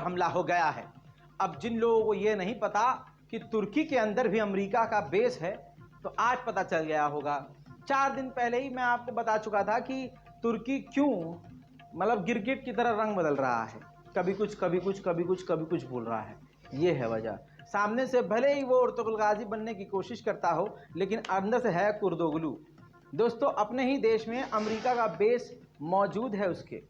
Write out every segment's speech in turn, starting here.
हमला हो गया है। अब जिन लोगों को ये नहीं पता कि तुर्की के अंदर भी अमेरिका का बेस है, तो आज पता चल गया होगा। 4 दिन पहले ही मैं आपको बता चुका था कि तुर्की क्यों मतलब गिरगिट की तरह रंग बदल रहा है, कभी कुछ कभी कुछ कभी कुछ कभी कुछ बोल रहा है। ये है वजह। सामने से भले ही वो अर्तुगरुल गाजी बनने की कोशिश करता हो, लेकिन अंदर से है कुर्दोगलू। दोस्तों, अपने ही देश में अमेरिका का बेस मौजूद है उसके,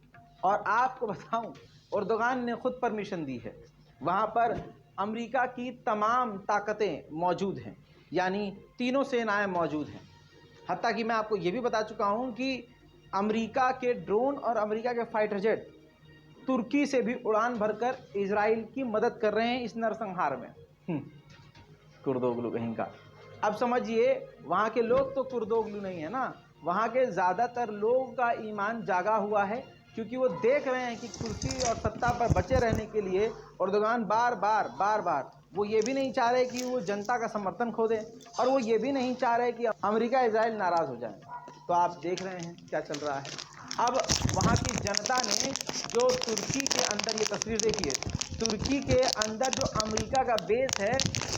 और आपको बताऊं, अर्दोगान ने खुद परमिशन दी है। वहाँ पर अमेरिका की तमाम ताकतें मौजूद हैं, यानी तीनों सेनाएं मौजूद हैं। हत्ता कि मैं आपको ये भी बता चुका हूँ कि अमेरिका के ड्रोन और अमेरिका के फाइटर जेट तुर्की से भी उड़ान भरकर इजराइल की मदद कर रहे हैं इस नरसंहार में। कुर्दोगलू कहीं का। अब समझिए, वहाँ के लोग तो कुर्दोगलू नहीं है ना, वहाँ के ज़्यादातर लोगों का ईमान जागा हुआ है, क्योंकि वो देख रहे हैं कि कुर्सी और सत्ता पर बचे रहने के लिए अर्दोगान बार बार वो ये भी नहीं चाह रहे कि वो जनता का समर्थन खो दे, और वो ये भी नहीं चाह रहे कि अमेरिका इजराइल नाराज़ हो जाए। तो आप देख रहे हैं क्या चल रहा है। अब वहाँ की जनता ने जो तुर्की के अंदर, ये तस्वीर देखिए, तुर्की के अंदर जो अमेरिका का बेस है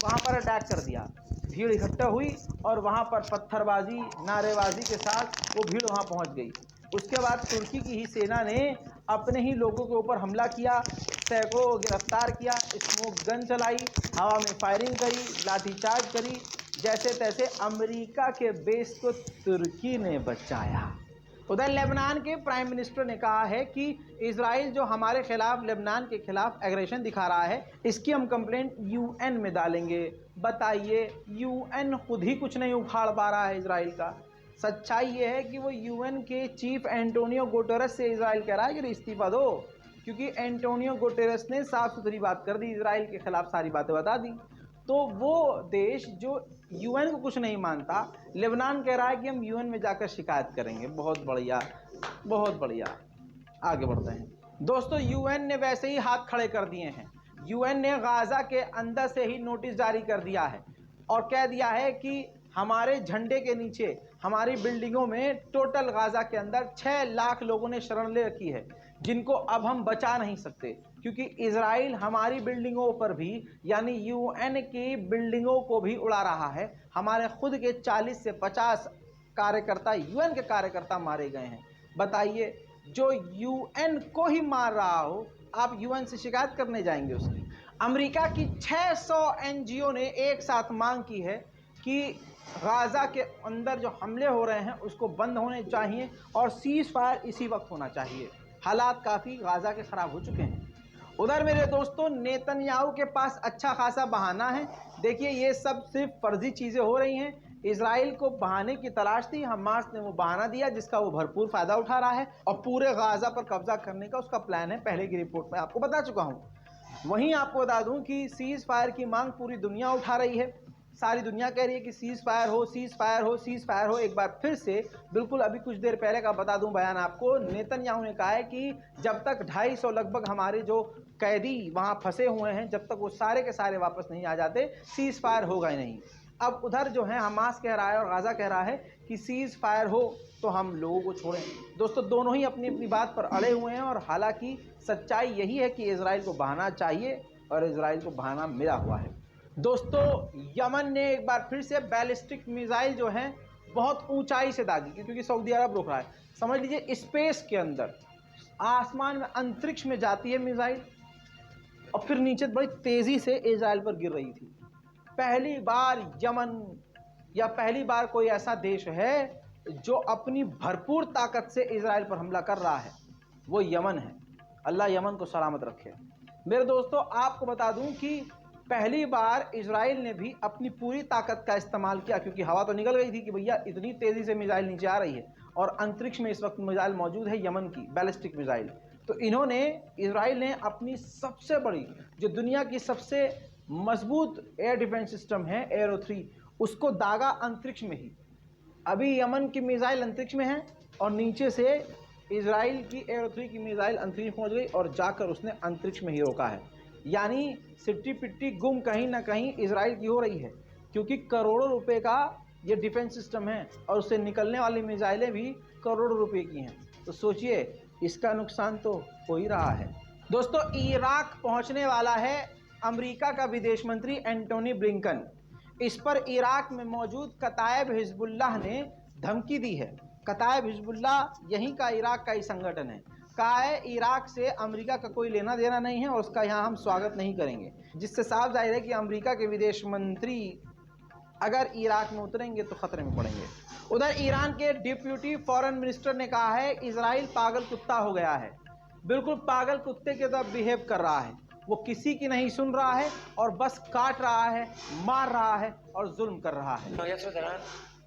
वहाँ पर अटैक कर दिया। भीड़ इकट्ठा हुई और वहाँ पर पत्थरबाजी, नारेबाजी के साथ वो भीड़ वहाँ पहुँच गई। उसके बाद तुर्की की ही सेना ने अपने ही लोगों के ऊपर हमला किया, सैकड़ों को गिरफ्तार किया, स्मोक गन चलाई, हवा में फायरिंग करी, लाठीचार्ज करी, जैसे तैसे अमेरिका के बेस को तुर्की ने बचाया। उधर लेबनान के प्राइम मिनिस्टर ने कहा है कि इजराइल जो हमारे खिलाफ, लेबनान के खिलाफ एग्रेशन दिखा रहा है, इसकी हम कंप्लेंट यूएन में डालेंगे। बताइए, यूएन खुद ही कुछ नहीं उखाड़ पा रहा है इजराइल का। सच्चाई ये है कि वो यूएन के चीफ एंटोनियो गुटेरेस से इजराइल कह रहा है कि इस्तीफा दो, क्योंकि एंटोनियो गुटेरेस ने साफ सुथरी बात कर दी, इजराइल के खिलाफ सारी बातें बता दी। तो वो देश जो यूएन को कुछ नहीं मानता, लेबनान कह रहा है कि हम यूएन में जाकर शिकायत करेंगे। बहुत बढ़िया, बहुत बढ़िया। आगे बढ़ते हैं दोस्तों। यूएन ने वैसे ही हाथ खड़े कर दिए हैं। यूएन ने गाजा के अंदर से ही नोटिस जारी कर दिया है और कह दिया है कि हमारे झंडे के नीचे, हमारी बिल्डिंगों में टोटल गाजा के अंदर 6 लाख लोगों ने शरण ले रखी है, जिनको अब हम बचा नहीं सकते, क्योंकि इजराइल हमारी बिल्डिंगों पर भी, यानी यूएन की बिल्डिंगों को भी उड़ा रहा है। हमारे खुद के 40 से 50 कार्यकर्ता, यूएन के कार्यकर्ता मारे गए हैं। बताइए, जो यूएन को ही मार रहा हो, आप यूएन से शिकायत करने जाएंगे उसकी? अमेरिका की 600 एनजीओ ने एक साथ मांग की है कि गाजा के अंदर जो हमले हो रहे हैं उसको बंद होने चाहिए और सीज फायर इसी वक्त होना चाहिए। हालात काफ़ी गाजा के ख़राब हो चुके हैं। उधर मेरे दोस्तों, नेतन्याहू के पास अच्छा खासा बहाना है। देखिए, ये सब सिर्फ फर्जी चीज़ें हो रही हैं। इजराइल को बहाने की तलाश थी, हमास ने वो बहाना दिया जिसका वो भरपूर फ़ायदा उठा रहा है और पूरे गाजा पर कब्जा करने का उसका प्लान है। पहले की रिपोर्ट में आपको बता चुका हूँ। वहीं आपको बता दूं कि सीज़ फायर की मांग पूरी दुनिया उठा रही है। सारी दुनिया कह रही है कि सीज़ फायर हो, सीज़ फायर हो, सीज़ फायर हो। एक बार फिर से, बिल्कुल अभी कुछ देर पहले का बता दूं बयान आपको, नेतन्याहू ने कहा है कि जब तक 250 लगभग हमारे जो कैदी वहां फंसे हुए हैं, जब तक वो सारे के सारे वापस नहीं आ जाते, सीज़ फायर होगा ही नहीं। अब उधर जो है हमास कह रहा है और गाजा कह रहा है कि सीज़ फायर हो तो हम लोगों को छोड़ें। दोस्तों, दोनों ही अपनी अपनी बात पर अड़े हुए हैं, और हालांकि सच्चाई यही है कि इजराइल को बहाना चाहिए और इजराइल को बहाना मिला हुआ है। दोस्तों, यमन ने एक बार फिर से बैलिस्टिक मिसाइल जो है बहुत ऊंचाई से दागी, क्योंकि सऊदी अरब रोक रहा है। समझ लीजिए, स्पेस के अंदर, आसमान में, अंतरिक्ष में जाती है मिसाइल और फिर नीचे बड़ी तेजी से इजराइल पर गिर रही थी। पहली बार यमन, या पहली बार कोई ऐसा देश है जो अपनी भरपूर ताकत से इजराइल पर हमला कर रहा है, वो यमन है। अल्लाह यमन को सलामत रखे। मेरे दोस्तों, आपको बता दूं कि पहली बार इजराइल ने भी अपनी पूरी ताकत का इस्तेमाल किया, क्योंकि हवा तो निकल गई थी कि भैया इतनी तेज़ी से मिसाइल नीचे आ रही है और अंतरिक्ष में इस वक्त मिसाइल मौजूद है, यमन की बैलिस्टिक मिसाइल। तो इन्होंने, इजराइल ने अपनी सबसे बड़ी, जो दुनिया की सबसे मजबूत एयर डिफेंस सिस्टम है एरो 3, उसको दागा अंतरिक्ष में ही। अभी यमन की मिसाइल अंतरिक्ष में है और नीचे से इजराइल की एरो 3 की मिसाइल अंतरिक्ष पहुंच गई और जाकर उसने अंतरिक्ष में ही रोका है। यानी सिट्टी पिट्टी गुम कहीं ना कहीं इजराइल की हो रही है, क्योंकि करोड़ों रुपए का ये डिफेंस सिस्टम है और उससे निकलने वाली मिसाइलें भी करोड़ों रुपए की हैं। तो सोचिए, इसका नुकसान तो हो ही रहा है। दोस्तों, इराक पहुंचने वाला है अमेरिका का विदेश मंत्री एंटोनी ब्लिंकन। इस पर इराक में मौजूद कतायब हिजबुल्लाह ने धमकी दी है। कतायब हिजबुल्लाह यहीं का इराक का ही संगठन है। कहा है इराक से अमेरिका का कोई लेना देना नहीं है और उसका यहाँ हम स्वागत नहीं करेंगे, जिससे साफ जाहिर है कि अमेरिका के विदेश मंत्री अगर इराक में उतरेंगे तो खतरे में पड़ेंगे। उधर ईरान के डिप्यूटी फॉरेन मिनिस्टर ने कहा है इजराइल पागल कुत्ता हो गया है। बिल्कुल पागल कुत्ते के तरह बिहेव कर रहा है। वो किसी की नहीं सुन रहा है और बस काट रहा है, मार रहा है और जुल्म कर रहा है।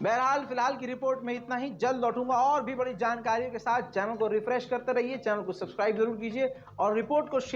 बहरहाल फिलहाल की रिपोर्ट में इतना ही। जल्द लौटूंगा और भी बड़ी जानकारियों के साथ। चैनल को रिफ्रेश करते रहिए, चैनल को सब्सक्राइब जरूर कीजिए और रिपोर्ट को शेयर